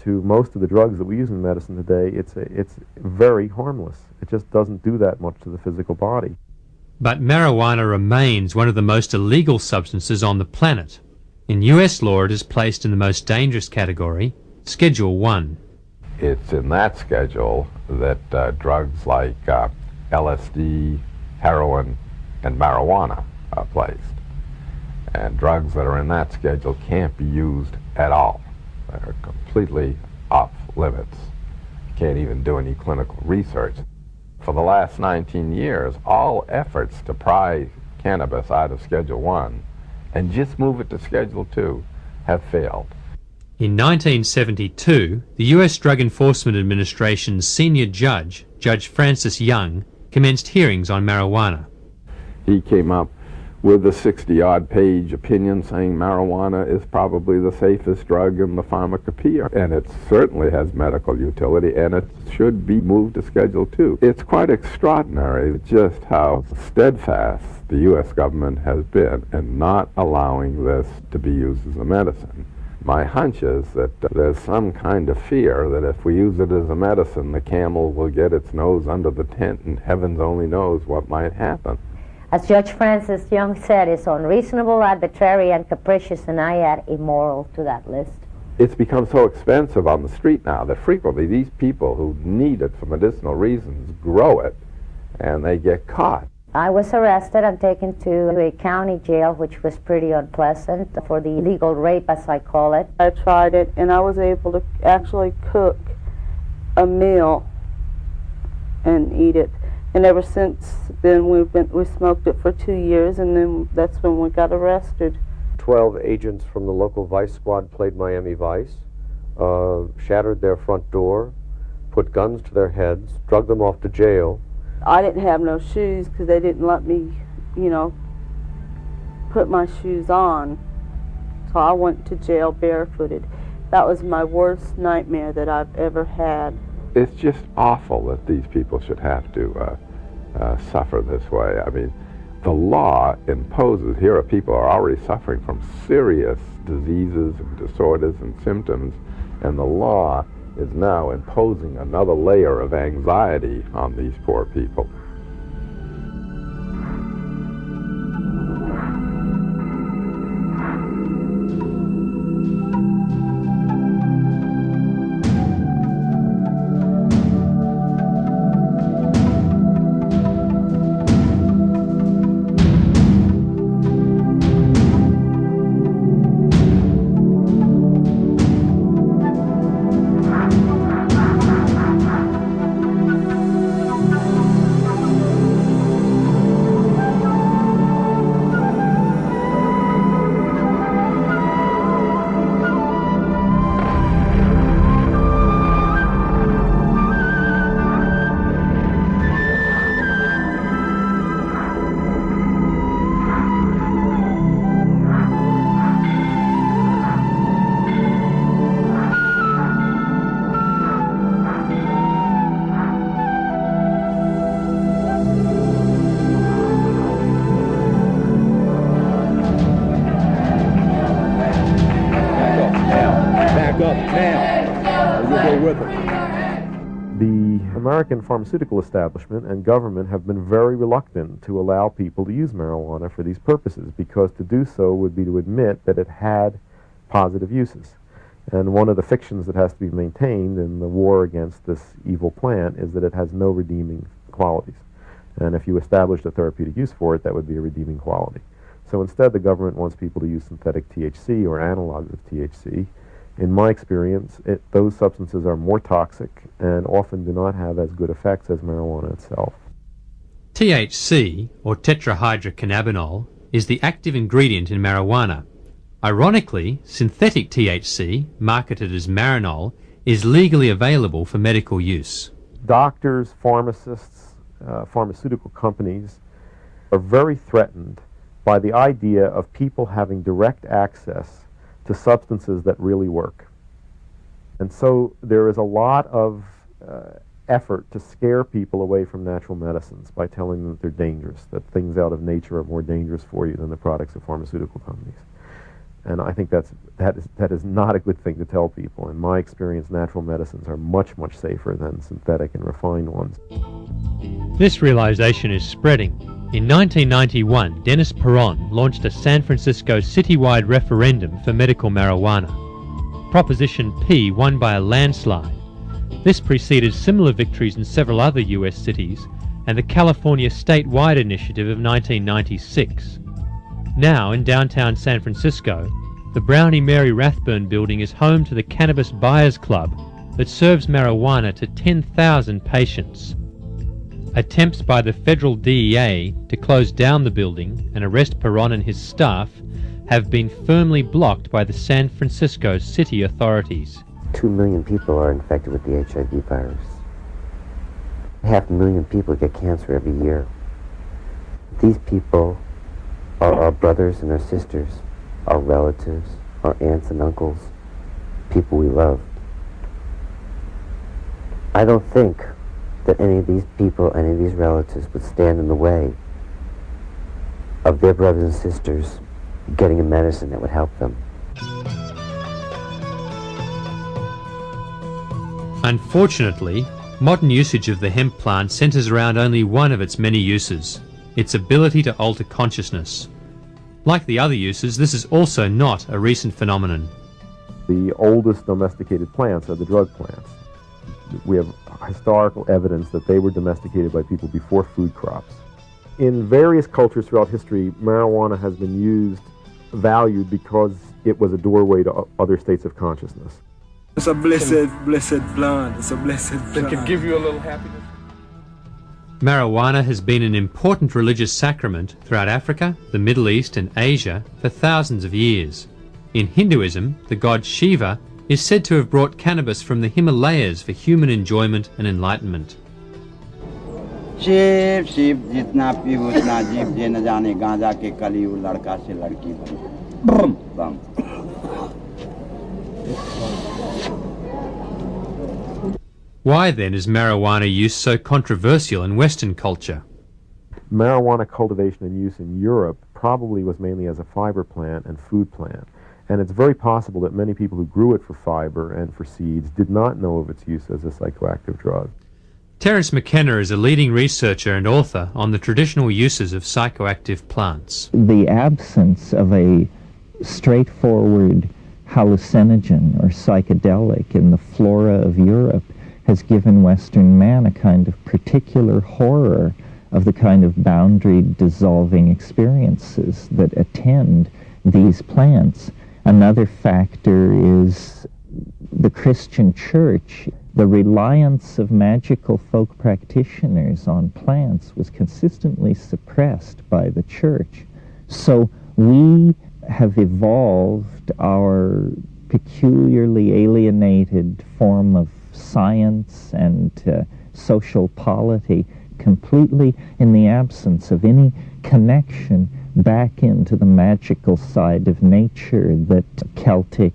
to most of the drugs that we use in medicine today, it's very harmless. It just doesn't do that much to the physical body. But marijuana remains one of the most illegal substances on the planet. In US law, it is placed in the most dangerous category, Schedule 1. It's in that schedule that drugs like LSD, heroin, and marijuana are placed. And drugs that are in that schedule can't be used at all. They're completely off limits. You can't even do any clinical research. For the last 19 years, all efforts to pry cannabis out of Schedule 1 and just move it to Schedule 2 have failed. In 1972, the US Drug Enforcement Administration's senior judge, Judge Francis Young, commenced hearings on marijuana. He came up with a 60-odd page opinion saying marijuana is probably the safest drug in the pharmacopoeia, and it certainly has medical utility, and it should be moved to Schedule 2. It's quite extraordinary just how steadfast the U.S. government has been in not allowing this to be used as a medicine. My hunch is that there's some kind of fear that if we use it as a medicine, the camel will get its nose under the tent, and heavens only knows what might happen. As Judge Francis Young said, it's unreasonable, arbitrary, and capricious, and I add immoral to that list. It's become so expensive on the street now that frequently these people who need it for medicinal reasons grow it, and they get caught. I was arrested and taken to a county jail, which was pretty unpleasant, for the illegal rape, as I call it. I tried it, and I was able to actually cook a meal and eat it. And ever since then, we smoked it for 2 years, and then that's when we got arrested. 12 agents from the local Vice Squad played Miami Vice, shattered their front door, put guns to their heads, drug them off to jail. I didn't have no shoes because they didn't let me, put my shoes on. So I went to jail barefooted. That was my worst nightmare that I've ever had. It's just awful that these people should have to suffer this way. I mean, the law imposes, here are people who are already suffering from serious diseases and disorders and symptoms, and the law is now imposing another layer of anxiety on these poor people. The American pharmaceutical establishment and government have been very reluctant to allow people to use marijuana for these purposes, because to do so would be to admit that it had positive uses. And one of the fictions that has to be maintained in the war against this evil plant is that it has no redeeming qualities. And if you established a therapeutic use for it, that would be a redeeming quality. So instead, the government wants people to use synthetic THC or analogs of THC. In my experience, those substances are more toxic and often do not have as good effects as marijuana itself. THC, or tetrahydrocannabinol, is the active ingredient in marijuana. Ironically, synthetic THC, marketed as Marinol, is legally available for medical use. Doctors, pharmacists, pharmaceutical companies are very threatened by the idea of people having direct access to substances that really work. And so there is a lot of effort to scare people away from natural medicines by telling them that they're dangerous, that things out of nature are more dangerous for you than the products of pharmaceutical companies. And I think that is not a good thing to tell people. In my experience, natural medicines are much, much safer than synthetic and refined ones. This realization is spreading. In 1991, Dennis Peron launched a San Francisco citywide referendum for medical marijuana. Proposition P won by a landslide. This preceded similar victories in several other US cities and the California statewide initiative of 1996. Now, in downtown San Francisco, the Brownie Mary Rathburn building is home to the Cannabis Buyers Club that serves marijuana to 10,000 patients. Attempts by the federal DEA to close down the building and arrest Peron and his staff have been firmly blocked by the San Francisco city authorities. 2 million people are infected with the HIV virus. 500,000 people get cancer every year. These people are our brothers and our sisters, our relatives, our aunts and uncles, people we love. I don't think that any of these people, any of these relatives would stand in the way of their brothers and sisters getting a medicine that would help them. Unfortunately, modern usage of the hemp plant centers around only one of its many uses, its ability to alter consciousness. Like the other uses, this is also not a recent phenomenon. The oldest domesticated plants are the drug plants. We have historical evidence that they were domesticated by people before food crops. In various cultures throughout history, marijuana has been used, valued, because it was a doorway to other states of consciousness. It's a blessed plant. It's a blessed plant. It can give you a little happiness. Marijuana has been an important religious sacrament throughout Africa, the Middle East and Asia for thousands of years. In Hinduism, the god Shiva is said to have brought cannabis from the Himalayas for human enjoyment and enlightenment. Shiv Shiv जितना P उतना जीव जे न जाने गांजा के कली वो लड़का से लड़की बम बम. Why then is marijuana use so controversial in Western culture? Marijuana cultivation and use in Europe probably was mainly as a fiber plant and food plant. And it's very possible that many people who grew it for fiber and for seeds did not know of its use as a psychoactive drug. Terence McKenna is a leading researcher and author on the traditional uses of psychoactive plants. The absence of a straightforward hallucinogen or psychedelic in the flora of Europe has given Western man a kind of particular horror of the kind of boundary-dissolving experiences that attend these plants. Another factor is the Christian church. The reliance of magical folk practitioners on plants was consistently suppressed by the church. So we have evolved our peculiarly alienated form of science and social polity completely in the absence of any connection back into the magical side of nature that Celtic